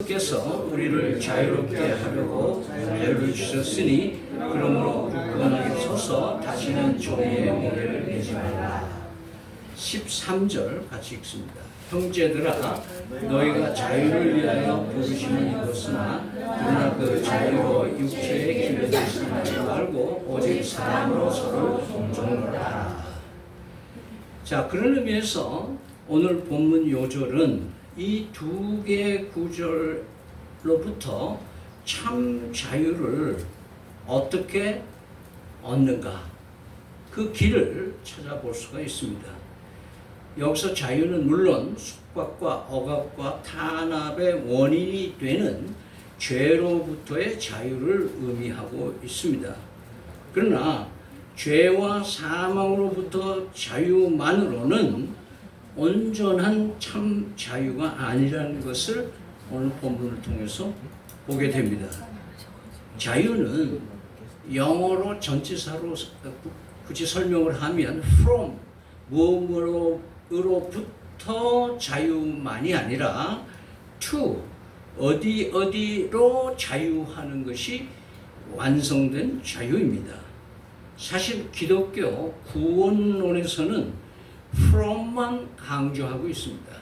께서 우리를 자유롭게 하려고 자유를 주셨으니 그러므로 굳건하게 서서 다시는 종의 멍에를 매지 말라. 13절 같이 읽습니다. 형제들아 너희가 자유를 위하여 부르심을 입었으나 그러나 그 자유로 육체의 기회를 삼지 말고 오직 사랑으로 서로 존중하라. 자, 그런 의미에서 오늘 본문 요절은 이 두 개의 구절로부터 참 자유를 어떻게 얻는가, 그 길을 찾아볼 수가 있습니다. 여기서 자유는 물론 속박과 억압과 탄압의 원인이 되는 죄로부터의 자유를 의미하고 있습니다. 그러나 죄와 사망으로부터 자유만으로는 온전한 참 자유가 아니라는 것을 오늘 본문을 통해서 보게 됩니다. 자유는 영어로 전치사로 굳이 설명을 하면 from, 무엇으로부터 자유만이 아니라 to, 어디로 자유하는 것이 완성된 자유입니다. 사실 기독교 구원론에서는 from만 강조하고 있습니다.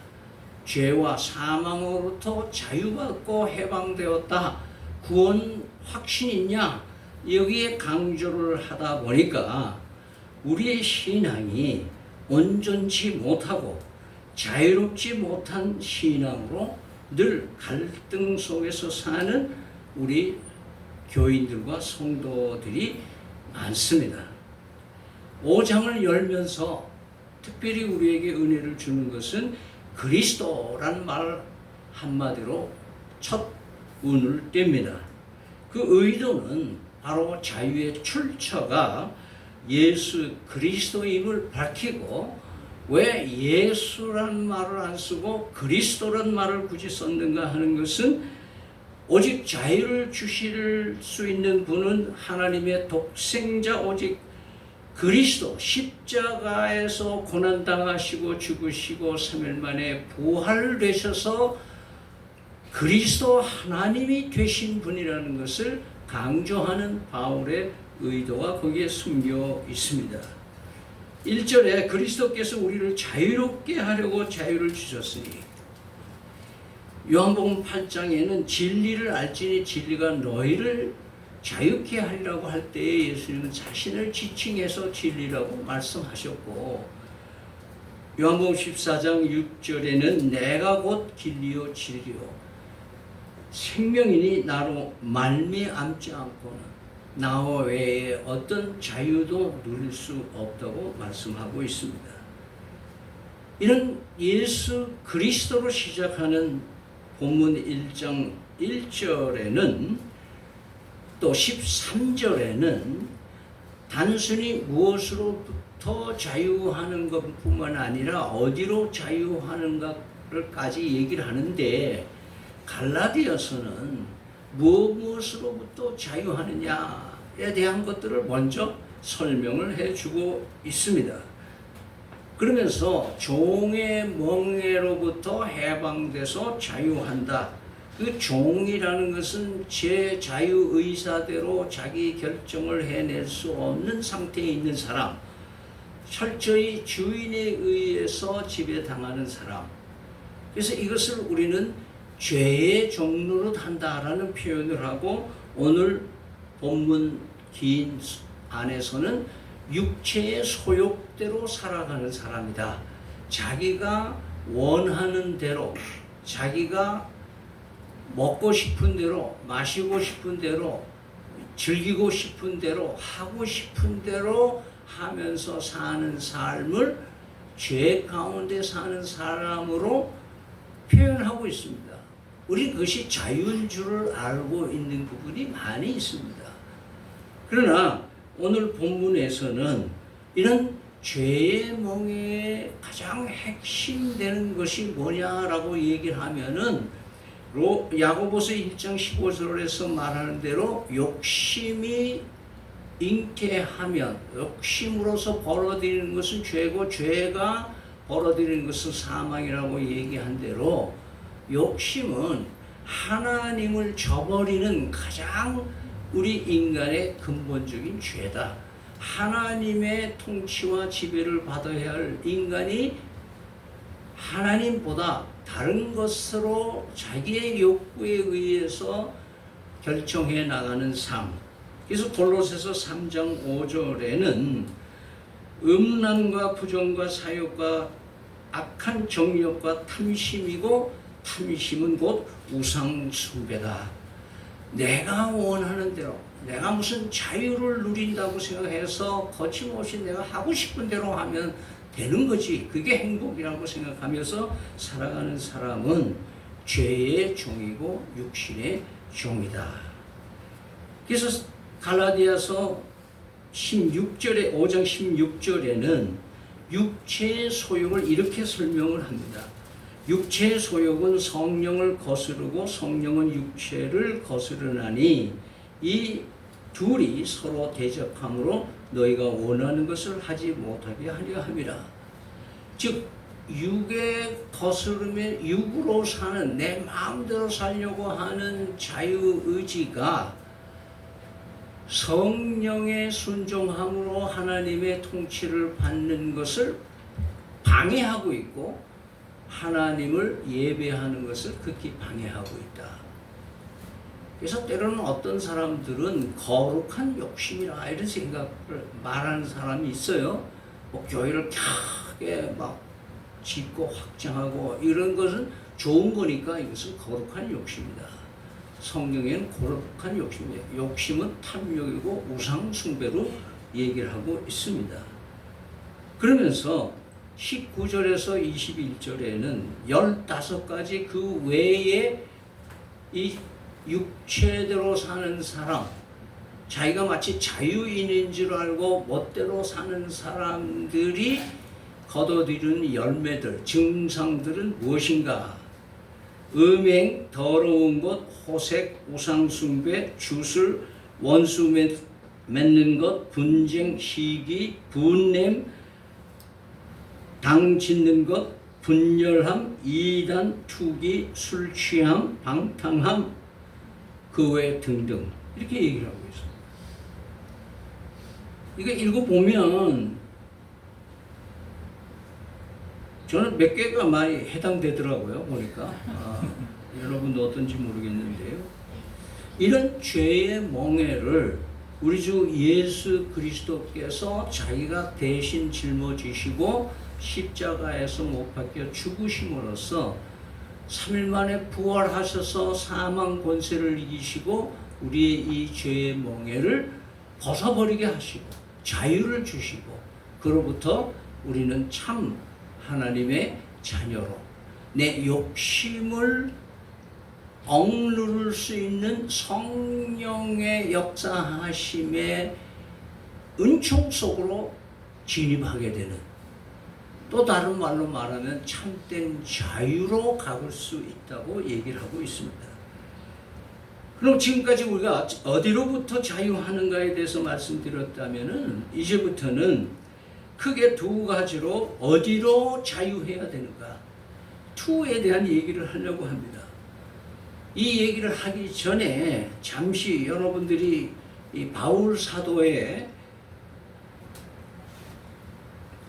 죄와 사망으로부터 자유받고 해방되었다, 구원 확신 있냐, 여기에 강조를 하다 보니까 우리의 신앙이 온전치 못하고 자유롭지 못한 신앙으로 늘 갈등 속에서 사는 우리 교인들과 성도들이 많습니다. 5장을 열면서 특별히 우리에게 은혜를 주는 것은 그리스도란 말 한마디로 첫 운을 뗍니다. 그 의도는 바로 자유의 출처가 예수 그리스도임을 밝히고, 왜 예수란 말을 안 쓰고 그리스도란 말을 굳이 썼는가 하는 것은 오직 자유를 주실 수 있는 분은 하나님의 독생자 오직 그리스도, 십자가에서 고난당하시고 죽으시고 3일 만에 부활되셔서 그리스도 하나님이 되신 분이라는 것을 강조하는 바울의 의도가 거기에 숨겨 있습니다. 1절에 그리스도께서 우리를 자유롭게 하려고 자유를 주셨으니, 요한복음 8장에는 진리를 알지니 진리가 너희를 자유케 하리라고 할 때에 예수님은 자신을 지칭해서 진리라고 말씀하셨고, 요한복음 14장 6절에는 내가 곧 길이요 진리요 생명이니 나로 말미암지 않고는 나와 외에 어떤 자유도 누릴 수 없다고 말씀하고 있습니다. 이런 예수 그리스도로 시작하는 본문 1장 1절에는 또 13절에는 단순히 무엇으로부터 자유하는 것뿐만 아니라 어디로 자유하는가를까지 얘기를 하는데, 갈라디아서는 무엇으로부터 자유하느냐에 대한 것들을 먼저 설명을 해주고 있습니다. 그러면서 종의 멍에로부터 해방돼서 자유한다. 그 종이라는 것은 제 자유의사대로 자기 결정을 해낼 수 없는 상태에 있는 사람, 철저히 주인에 의해서 지배당하는 사람. 그래서 이것을 우리는 죄의 종로로 한다라는 표현을 하고, 오늘 본문 긴 안에서는 육체의 소욕대로 살아가는 사람이다. 자기가 원하는 대로, 자기가 먹고 싶은 대로, 마시고 싶은 대로, 즐기고 싶은 대로, 하고 싶은 대로 하면서 사는 삶을 죄 가운데 사는 사람으로 표현하고 있습니다. 우리 그것이 자유인 줄을 알고 있는 부분이 많이 있습니다. 그러나 오늘 본문에서는 이런 죄의 멍에의 가장 핵심되는 것이 뭐냐라고 얘기를 하면은 야고보서 1장 15절에서 말하는 대로 욕심이 잉태하면, 욕심으로서 벌어들이는 것은 죄고 죄가 벌어들이는 것은 사망이라고 얘기한 대로, 욕심은 하나님을 저버리는 가장 우리 인간의 근본적인 죄다. 하나님의 통치와 지배를 받아야 할 인간이 하나님보다 다른 것으로 자기의 욕구에 의해서 결정해 나가는 삶. 그래서 골로새서 3장 5절에는 음란과 부정과 사욕과 악한 정욕과 탐심이고 탐심은 곧 우상 숭배다. 내가 원하는 대로, 내가 무슨 자유를 누린다고 생각해서 거침없이 내가 하고 싶은 대로 하면 되는 거지. 그게 행복이라고 생각하면서 살아가는 사람은 죄의 종이고 육신의 종이다. 그래서 갈라디아서 16절에 5장 16절에는 육체의 소욕을 이렇게 설명을 합니다. 육체의 소욕은 성령을 거스르고 성령은 육체를 거스르나니 이 둘이 서로 대적함으로 너희가 원하는 것을 하지 못하게 하려 함이라. 즉 육에 거스르면 육으로 사는 내 마음대로 살려고 하는 자유의지가 성령의 순종함으로 하나님의 통치를 받는 것을 방해하고 있고 하나님을 예배하는 것을 극히 방해하고 있다. 그래서 때로는 어떤 사람들은 거룩한 욕심이라 이런 생각을 말하는 사람이 있어요. 뭐 교회를 크게 막 짓고 확장하고 이런 것은 좋은 거니까 이것은 거룩한 욕심이다. 성경에는 거룩한 욕심이에요. 욕심은 탐욕이고 우상 숭배로 얘기를 하고 있습니다. 그러면서 19절에서 21절에는 15가지 그 외에 이 육체대로 사는 사람, 자기가 마치 자유인인 줄 알고 멋대로 사는 사람들이 거둬들이는 열매들, 증상들은 무엇인가? 음행, 더러운 것, 호색, 우상숭배, 주술, 원수 맺는 것, 분쟁, 시기, 분냄, 당 짓는 것, 분열함, 이단, 투기, 술 취함, 방탕함, 그 외 등등 이렇게 얘기를 하고 있어요. 이거 읽어보면 저는 몇 개가 많이 해당되더라고요. 보니까 여러분도 어떤지 모르겠는데요. 이런 죄의 멍에를 우리 주 예수 그리스도께서 자기가 대신 짊어지시고 십자가에서 못 박혀 죽으심으로써 3일 만에 부활하셔서 사망 권세를 이기시고 우리의 이 죄의 멍에를 벗어버리게 하시고 자유를 주시고 그로부터 우리는 참 하나님의 자녀로 내 욕심을 억누를 수 있는 성령의 역사하심의 은총 속으로 진입하게 되는, 또 다른 말로 말하면 참된 자유로 가볼 수 있다고 얘기를 하고 있습니다. 그럼 지금까지 우리가 어디로부터 자유하는가에 대해서 말씀드렸다면은 이제부터는 크게 두 가지로 어디로 자유해야 되는가, 투에 대한 얘기를 하려고 합니다. 이 얘기를 하기 전에 잠시 여러분들이 이 바울 사도의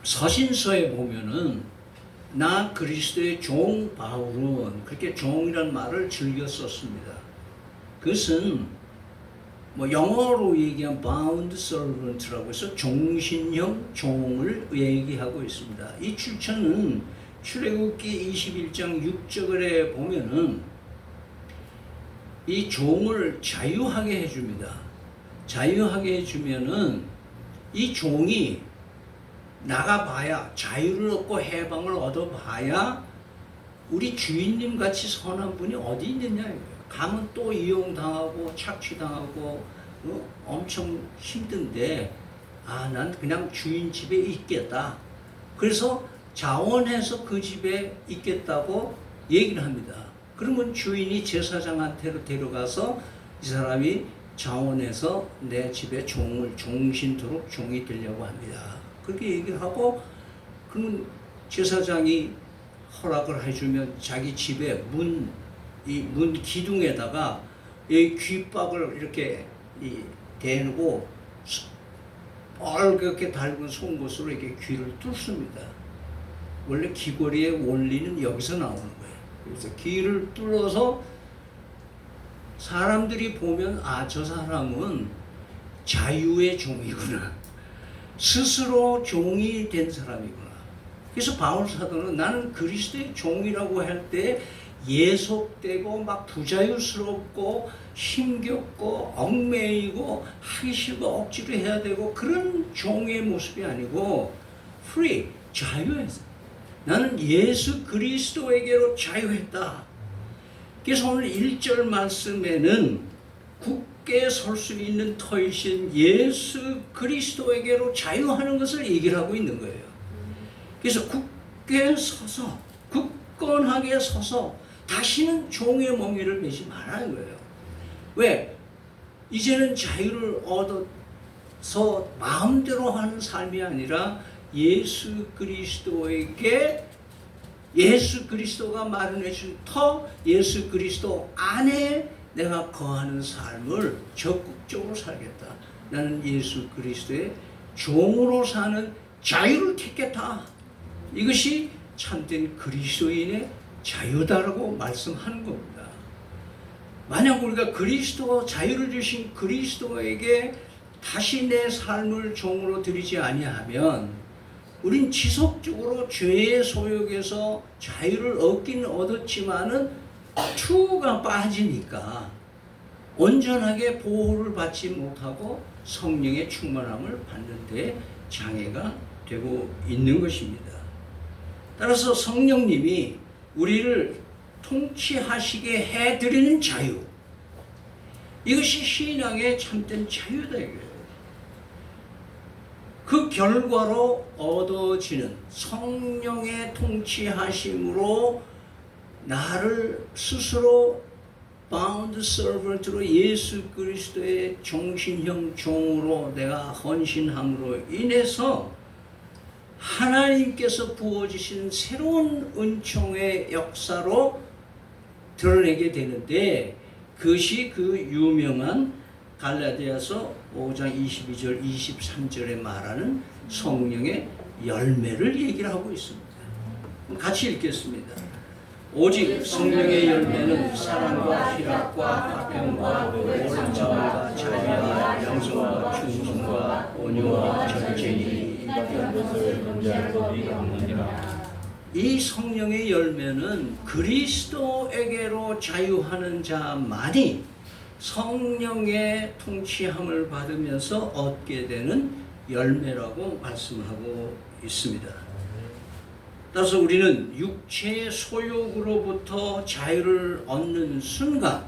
서신서에 보면은 나 그리스도의 종 바울은 그렇게 종이란 말을 즐겨 썼습니다. 그것은 뭐 영어로 얘기한 bound servant라고 해서 종신형 종을 얘기하고 있습니다. 이 출처는 출애굽기 21장 6절에 보면은 이 종을 자유하게 해줍니다. 자유하게 해주면은 이 종이 나가봐야, 자유를 얻고 해방을 얻어봐야 우리 주인님 같이 선한 분이 어디 있느냐 이거예요. 가면 또 이용당하고 착취당하고 엄청 힘든데 난 그냥 주인 집에 있겠다. 그래서 자원해서 그 집에 있겠다고 얘기를 합니다. 그러면 주인이 제사장한테로 데려가서 이 사람이 자원해서 내 집에 종신토록 종이 되려고 합니다. 그렇게 얘기를 하고, 그러면 제사장이 허락을 해주면 자기 집에 문 이 문 기둥에다가 이 귓박을 이렇게 대고 빨갛게 달군 송곳으로 이렇게 귀를 뚫습니다. 원래 귀걸이의 원리는 여기서 나오는 거예요. 그래서 귀를 뚫어서 사람들이 보면 저 사람은 자유의 종이구나. 스스로 종이 된 사람이구나. 그래서 바울 사도는 나는 그리스도의 종이라고 할 때 예속되고 막 부자유스럽고 힘겹고 얽매이고 하기 싫고 억지로 해야 되고 그런 종의 모습이 아니고 free, 자유했어. 나는 예수 그리스도에게로 자유했다. 그래서 오늘 1절 말씀에는 굳게 설 수 있는 터이신 예수 그리스도에게로 자유하는 것을 얘기를 하고 있는 거예요. 그래서 굳게 서서 굳건하게 서서 다시는 종의 멍에를 매지 말라는 거예요. 왜? 이제는 자유를 얻어서 마음대로 하는 삶이 아니라 예수 그리스도가 마련해 준 터, 예수 그리스도 안에 내가 거하는 삶을 적극적으로 살겠다. 나는 예수 그리스도의 종으로 사는 자유를 택했다. 이것이 참된 그리스도인의 자유다라고 말씀하는 겁니다. 만약 우리가 자유를 주신 그리스도에게 다시 내 삶을 종으로 드리지 아니하면 우린 지속적으로 죄의 소욕에서 자유를 얻긴 얻었지만은 투가 빠지니까 온전하게 보호를 받지 못하고 성령의 충만함을 받는 데 장애가 되고 있는 것입니다. 따라서 성령님이 우리를 통치하시게 해드리는 자유, 이것이 신앙의 참된 자유다 이거예요. 그 결과로 얻어지는 성령의 통치하심으로 나를 스스로 bound servant로 예수 그리스도의 종신형 종으로 내가 헌신함으로 인해서 하나님께서 부어주신 새로운 은총의 역사로 드러내게 되는데, 그것이 그 유명한 갈라디아서 5장 22절 23절에 말하는 성령의 열매를 얘기를 하고 있습니다. 같이 읽겠습니다. 오직 성령의 열매는 사랑과 희락과 화평과 옳은 자와 자비와 양성과 충성과 온유와 절제니, 이 성령의 열매는 그리스도에게로 자유하는 자만이 성령의 통치함을 받으면서 얻게 되는 열매라고 말씀하고 있습니다. 따라서 우리는 육체의 소욕으로부터 자유를 얻는 순간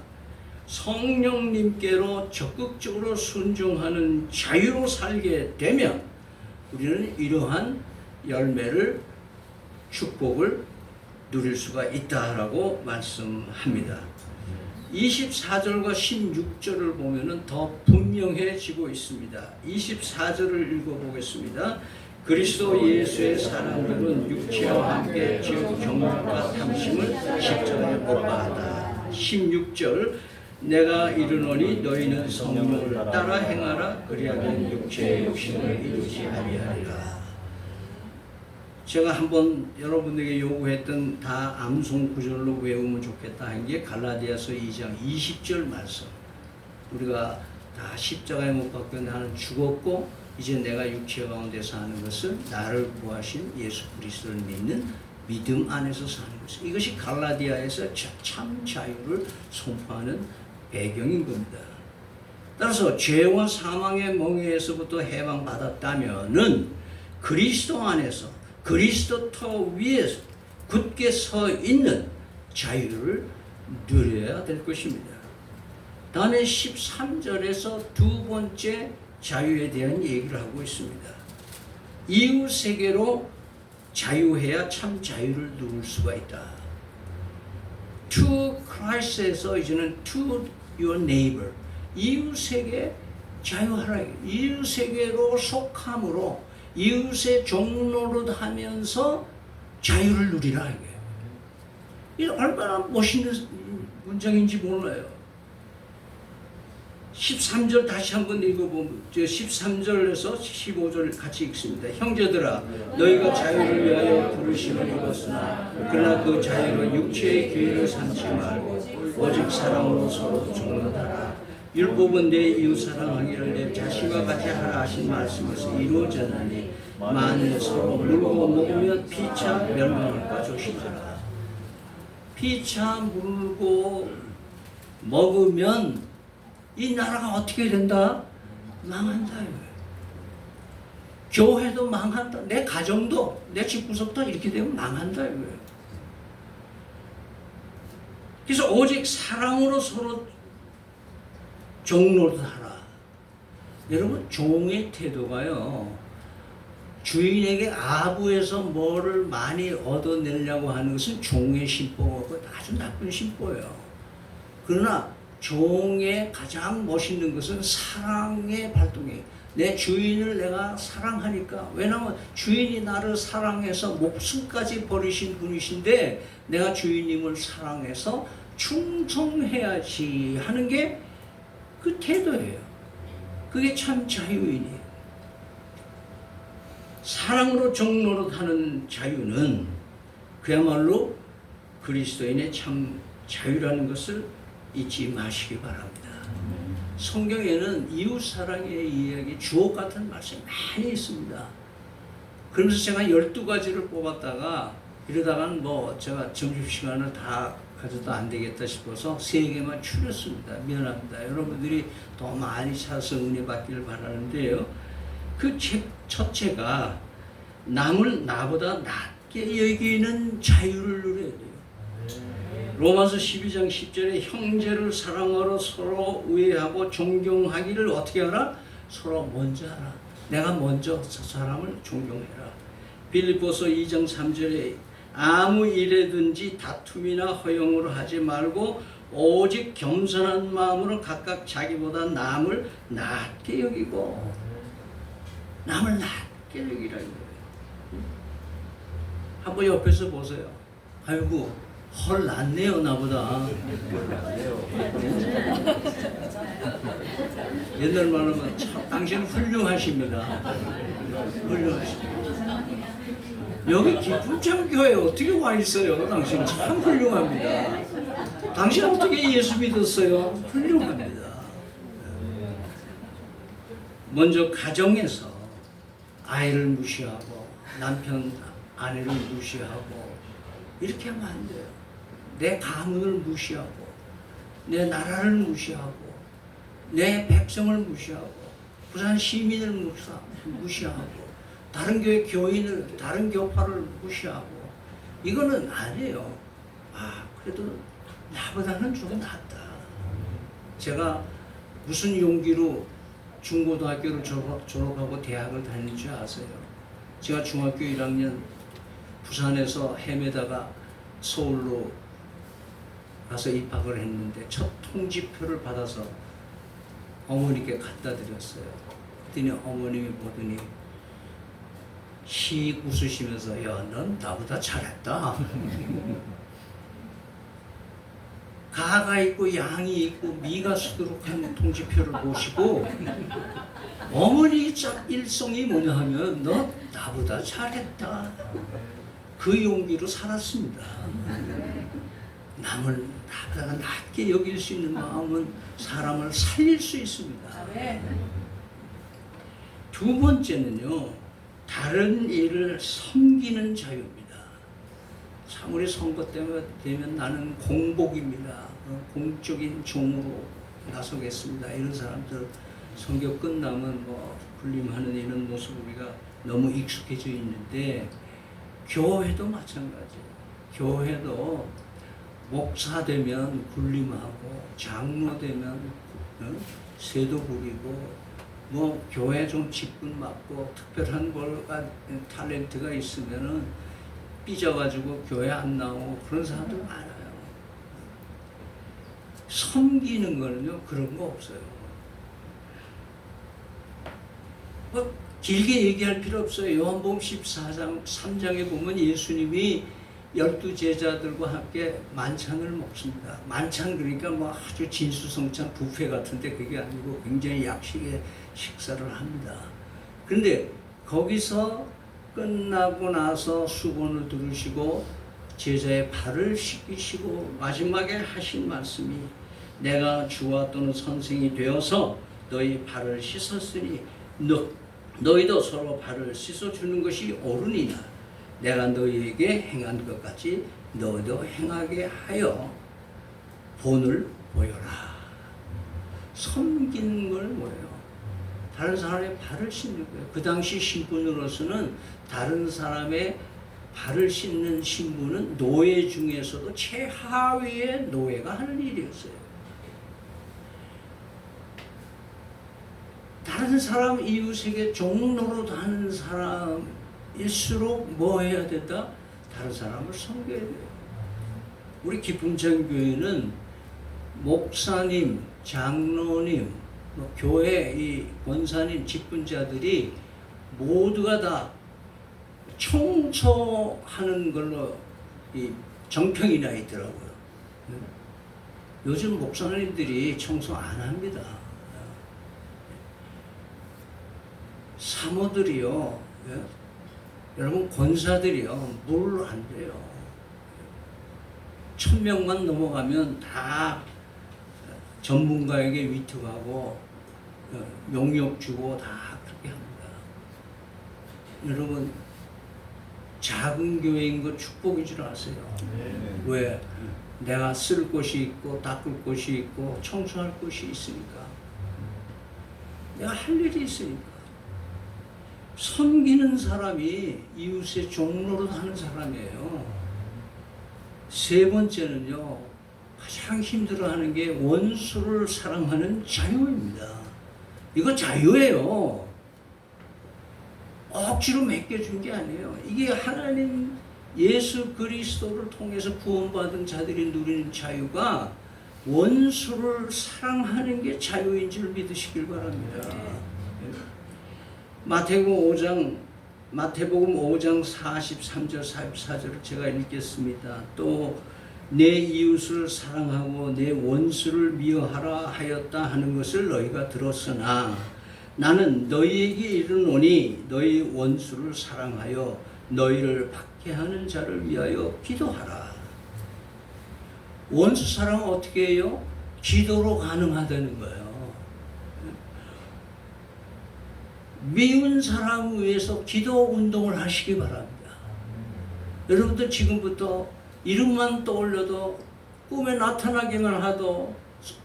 성령님께로 적극적으로 순종하는 자유로 살게 되면 우리는 이러한 열매를, 축복을 누릴 수가 있다라고 말씀합니다. 24절과 16절을 보면은 더 분명해지고 있습니다. 24절을 읽어보겠습니다. 그리스도 예수의 사랑들은 육체와 함께 지옥 정욕과 탐심을 십자가에 못 박았다. 16절, 내가 이르노니 너희는 성령을 따라 행하라. 그리하면 육체의 욕심을 이루지 아니하리라. 제가 한번 여러분에게 요구했던 다 암송 구절로 외우면 좋겠다 한 게 갈라디아서 2장 20절 말씀. 우리가 다 십자가에 못 박혀 나는 죽었고 이제 내가 육체 가운데 사는 것은 나를 구하신 예수 그리스도를 믿는 믿음 안에서 사는 것입니다. 이것이 갈라디아에서 참 자유를 선포하는 배경인 겁니다. 따라서 죄와 사망의 멍에에서부터 해방받았다면은 그리스도 안에서 그리스도 터 위에 굳게 서 있는 자유를 누려야 될 것입니다. 다음에 13절에서 두 번째 자유에 대한 얘기를 하고 있습니다. 이웃에게로 자유해야 참 자유를 누릴 수가 있다. To Christ에서 이제는 to your neighbor, 이웃에게 자유하라. 이웃에게로 속함으로 이웃의 종로를 하면서 자유를 누리라. 이게 얼마나 멋있는 문장인지 몰라요. 13절 다시 한번 읽어보면 13절에서 15절 같이 읽습니다. 형제들아 너희가 자유를 위하여 부르심을 입었으나 그러나 그 자유로 육체의 기회를 삼지 말고 오직 사랑으로 서로 종노하라. 율법은 내 이웃 사랑하기를 내 자신과 같이 하라 하신 말씀에서 이루어졌나니 만일 서로 물고 먹으면 피차 멸망할까 조심하라. 피차 물고 먹으면 이 나라가 어떻게 된다? 망한다. 교회도 망한다. 내 가정도, 내 집구석도 이렇게 되면 망한다. 그래서 오직 사랑으로 서로 종노릇하라. 여러분, 종의 태도가요, 주인에게 아부해서 뭐를 많이 얻어내려고 하는 것은 종의 심보고 아주 나쁜 심보예요. 그러나 종의 가장 멋있는 것은 사랑의 발동이에요. 내 주인을 내가 사랑하니까. 왜냐하면 주인이 나를 사랑해서 목숨까지 버리신 분이신데 내가 주인님을 사랑해서 충성해야지 하는 게 그 태도예요. 그게 참 자유인이에요. 사랑으로 종노릇하는 자유는 그야말로 그리스도인의 참 자유라는 것을 잊지 마시기 바랍니다. 성경에는 이웃사랑의 이야기, 주옥 같은 말씀이 많이 있습니다. 그러면서 제가 12가지를 뽑았다가 이러다가는 뭐 제가 점심시간을 다 가져도 안 되겠다 싶어서 3개만 추렸습니다. 미안합니다. 여러분들이 더 많이 찾아서 은혜 받기를 바라는데요. 그 첫째가 남을 나보다 낮게 여기는 자유를 누려야 돼요. 로마서 12장 10절에 형제를 사랑하러 서로 우애하고 존경하기를 어떻게 하라? 서로 먼저 하라. 내가 먼저 저 사람을 존경해라. 빌립보서 2장 3절에 아무 일에든지 다툼이나 허용으로 하지 말고 오직 겸손한 마음으로 각각 자기보다 남을 낮게 여기고, 남을 낮게 여기라는 거예요. 한번 옆에서 보세요. 아이고 헐 낫네요 나보다. 옛날 말하면 참 당신은 훌륭하십니다. 훌륭하십니다. 여기 기쁨참교회에 어떻게 와 있어요? 당신 참 훌륭합니다. 당신 어떻게 예수 믿었어요? 훌륭합니다. 먼저 가정에서 아이를 무시하고 남편 아내를 무시하고 이렇게 하면 안 돼요. 내 가문을 무시하고 내 나라를 무시하고 내 백성을 무시하고 부산 시민을 무시하고 다른 교회 교인을, 다른 교파를 무시하고 이거는 아니에요. 아, 그래도 나보다는 좀 낫다. 제가 무슨 용기로 중고등학교를 졸업하고 대학을 다닐 줄 아세요? 제가 중학교 1학년 부산에서 헤매다가 서울로 가서 입학을 했는데 첫 통지표를 받아서 어머니께 갖다 드렸어요. 그랬더니 어머님이 보더니 씩 웃으시면서 야, 넌 나보다 잘했다. 가가 있고 양이 있고 미가 수두룩한 통지표를 보시고 어머니 일성이 뭐냐 하면 너 나보다 잘했다. 그 용기로 살았습니다. 남을 나보다 낮게 여길 수 있는 마음은 사람을 살릴 수 있습니다. 두 번째는요, 다른 일을 섬기는 자유입니다. 참 우리 선거 때문에 되면 나는 공복입니다. 공적인 종으로 나서겠습니다. 이런 사람들 선거 끝나면 뭐 군림하는 이런 모습 우리가 너무 익숙해져 있는데 교회도 마찬가지예요. 교회도 목사 되면 군림하고 장로 되면 세도 부리고 뭐 교회 좀 직분 맡고 특별한 걸가 탤런트가 있으면은 삐져가지고 교회 안 나오고 그런 사람들 많아요. 섬기는 거는요 그런 거 없어요. 뭐 길게 얘기할 필요 없어요. 요한복음 14장 3장에 보면 예수님이 12 제자들과 함께 만찬을 먹습니다. 만찬 그러니까 뭐 아주 진수성찬 뷔페 같은데 그게 아니고 굉장히 약식의 식사를 합니다. 그런데 거기서 끝나고 나서 수건을 두르시고 제자의 발을 씻기시고 마지막에 하신 말씀이 내가 주와 또는 선생이 되어서 너희 발을 씻었으니 너희도 서로 발을 씻어주는 것이 옳으니나 내가 너희에게 행한 것 같이 너희도 행하게 하여 본을 보여라. 섬기는 걸 뭐예요? 다른 사람의 발을 씻는 거예요. 그 당시 신분으로서는 다른 사람의 발을 씻는 신분은 노예 중에서도 최하위의 노예가 하는 일이었어요. 다른 사람 이웃에게 종로로 하는 사람일수록 뭐 해야 된다? 다른 사람을 섬겨야 돼요. 우리 기쁨천교회는 목사님, 장로님, 교회 이 권사님, 직분자들이 모두가 다 청소하는 걸로 이 정평이 나 있더라고요. 요즘 목사님들이 청소 안 합니다. 사모들이요, 여러분 권사들이요, 물 안 돼요. 1000명만 넘어가면 다 전문가에게 위탁하고 용역 주고 다 그렇게 합니다. 여러분 작은 교회인 거 축복인 줄 아세요? 네. 왜? 내가 쓸 곳이 있고 닦을 곳이 있고 청소할 곳이 있으니까, 내가 할 일이 있으니까. 섬기는 사람이 이웃의 종로로 하는 사람이에요. 세 번째는요, 가장 힘들어하는 게 원수를 사랑하는 자유입니다. 이거 자유예요. 억지로 맡겨준 게 아니에요. 이게 하나님 예수 그리스도를 통해서 구원받은 자들이 누리는 자유가 원수를 사랑하는 게 자유인 줄 믿으시길 바랍니다. 마태복음 5장 43절 44절을 제가 읽겠습니다. 또 내 이웃을 사랑하고 내 원수를 미워하라 하였다 하는 것을 너희가 들었으나 나는 너희에게 이르노니 너희 원수를 사랑하여 너희를 박해하는 자를 위하여 기도하라. 원수 사랑은 어떻게 해요? 기도로 가능하다는 거예요. 미운 사람을 위해서 기도 운동을 하시기 바랍니다. 여러분들 지금부터 이름만 떠올려도, 꿈에 나타나기만 하도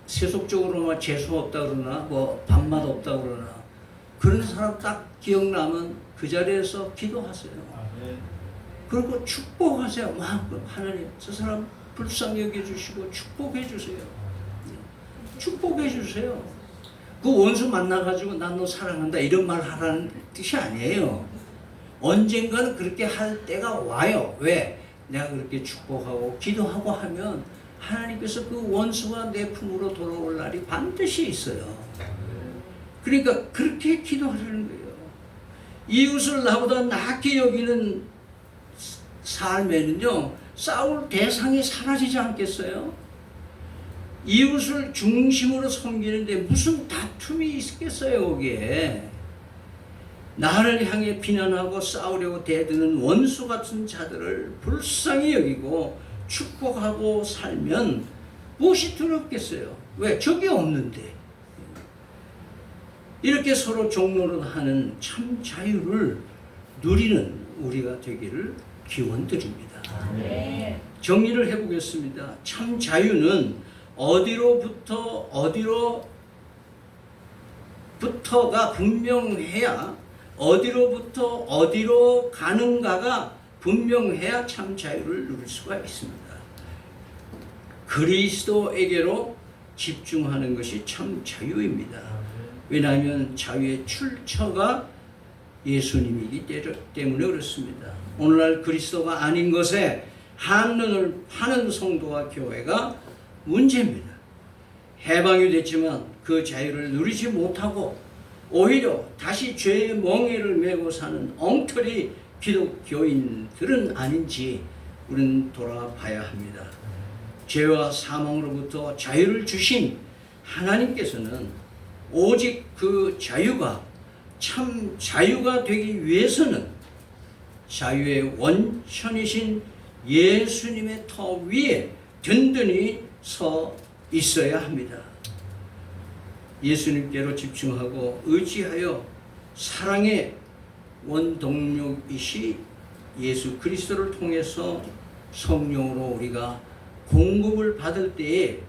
세속적으로만 재수 없다 그러나 뭐 밥맛 없다 그러나 그런 사람 딱 기억나면 그 자리에서 기도하세요. 그리고 축복하세요. 마음껏 하나님 저 사람 불쌍히 여겨주시고 축복해 주세요. 축복해 주세요. 그 원수 만나가지고 난 너 사랑한다 이런 말 하라는 뜻이 아니에요. 언젠가는 그렇게 할 때가 와요. 왜? 내가 그렇게 축복하고 기도하고 하면 하나님께서 그 원수가 내 품으로 돌아올 날이 반드시 있어요. 그러니까 그렇게 기도하라는 거예요. 이웃을 나보다 낫게 여기는 삶에는요, 싸울 대상이 사라지지 않겠어요? 이웃을 중심으로 섬기는데 무슨 다툼이 있겠어요, 거기에? 나를 향해 비난하고 싸우려고 대드는 원수 같은 자들을 불쌍히 여기고 축복하고 살면 무엇이 두렵겠어요? 왜? 적이 없는데. 이렇게 서로 종노릇하는 참 자유를 누리는 우리가 되기를 기원드립니다. 정리를 해보겠습니다. 참 자유는 어디로부터가 분명해야, 어디로부터 어디로 가는가가 분명해야 참 자유를 누릴 수가 있습니다. 그리스도에게로 집중하는 것이 참 자유입니다. 왜냐하면 자유의 출처가 예수님이기 때문에 그렇습니다. 오늘날 그리스도가 아닌 것에 한눈을 파는 성도와 교회가 문제입니다. 해방이 됐지만 그 자유를 누리지 못하고 오히려 다시 죄의 멍에를 메고 사는 엉터리 기독교인들은 아닌지 우리는 돌아봐야 합니다. 죄와 사망으로부터 자유를 주신 하나님께서는 오직 그 자유가 참 자유가 되기 위해서는 자유의 원천이신 예수님의 터 위에 든든히 서 있어야 합니다. 예수님께로 집중하고 의지하여 사랑의 원동력이시 예수 그리스도를 통해서 성령으로 우리가 공급을 받을 때에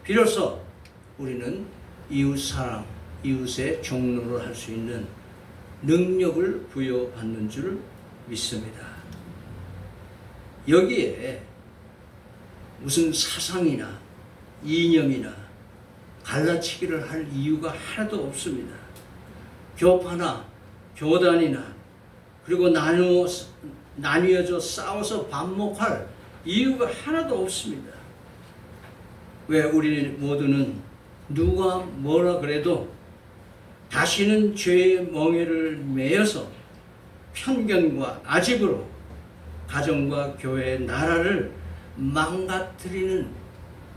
비로소 우리는 이웃 사랑, 이웃의 종로를 할 수 있는 능력을 부여받는 줄 믿습니다. 여기에 무슨 사상이나 이념이나 갈라치기를 할 이유가 하나도 없습니다. 교파나 교단이나 그리고 나뉘어져 싸워서 반목할 이유가 하나도 없습니다. 왜 우리 모두는 누가 뭐라 그래도 다시는 죄의 멍에를 매여서 편견과 아집으로 가정과 교회, 나라를 망가뜨리는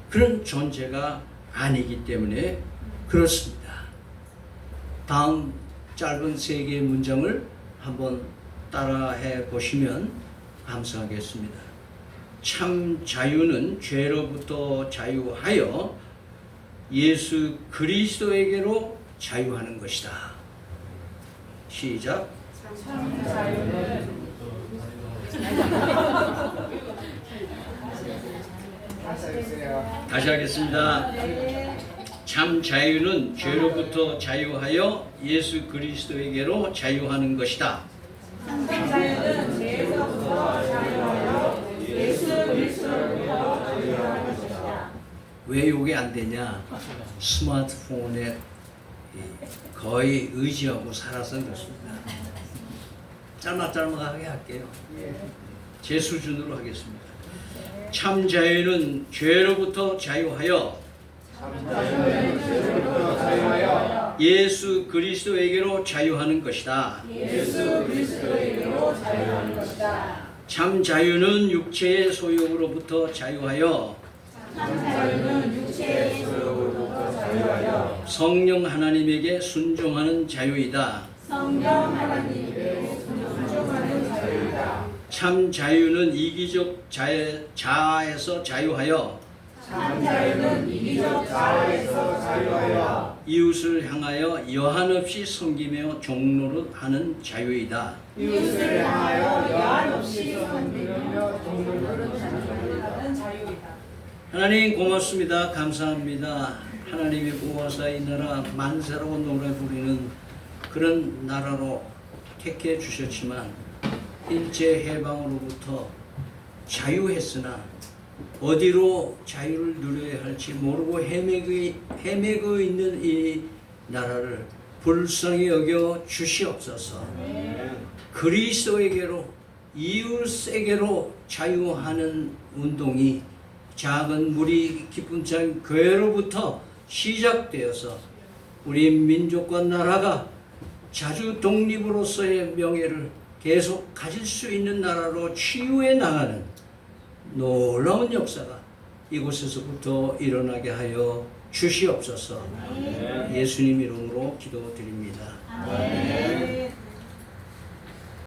그런 존재가 아니기 때문에 그렇습니다. 다음 짧은 3개의 문장을 한번 따라해 보시면 감사하겠습니다. 참 자유는 죄로부터 자유하여 예수 그리스도에게로 자유하는 것이다. 시작. 참 자유는 다시 하겠습니다. 참 자유는 죄로부터 자유하여 예수 그리스도에게로 자유하는 것이다. 참 자유는 죄로부터 자유하여 예수 그리스도로부터 자유하는 것이다. 왜 이게 안 되냐? 스마트폰에 거의 의지하고 살아서 그렇습니다. 짤막짤막하게 할게요. 제 수준으로 하겠습니다. 참 자유는 죄로부터 자유하여 예수 그리스도에게로 자유하는 것이다. 예수 그리스도에게로 자유하는 것이다. 참 자유는 육체의 소욕으로부터 자유하여 참 자유는 육체의 소욕으로부터 자유하여 성령 하나님에게 순종하는 자유이다. 성령 하나님께 순종하는 자유이다. 참 자유는 이기적 자아에서 자유하여 참 자유는 이기적 자아에서 자유하여 이웃을 향하여 여한없이 섬기며 종노릇하는 자유이다. 이웃을 향하여 여한없이 섬기며 종노릇하는 자유이다. 하나님 고맙습니다. 감사합니다. 하나님이 보호하사 이 나라 만세라고 노래 부르는 그런 나라로 택해 주셨지만 일제 해방으로부터 자유했으나 어디로 자유를 누려야 할지 모르고 헤매고 있는 이 나라를 불쌍히 여겨 주시옵소서. 그리스도에게로 이웃에게로 자유하는 운동이 작은 무리 기쁜 찬 교회로부터 시작되어서 우리 민족과 나라가 자주 독립으로서의 명예를 계속 가질 수 있는 나라로 치유해 나가는 놀라운 역사가 이곳에서부터 일어나게 하여 주시옵소서. 예수님 이름으로 기도드립니다. 아멘.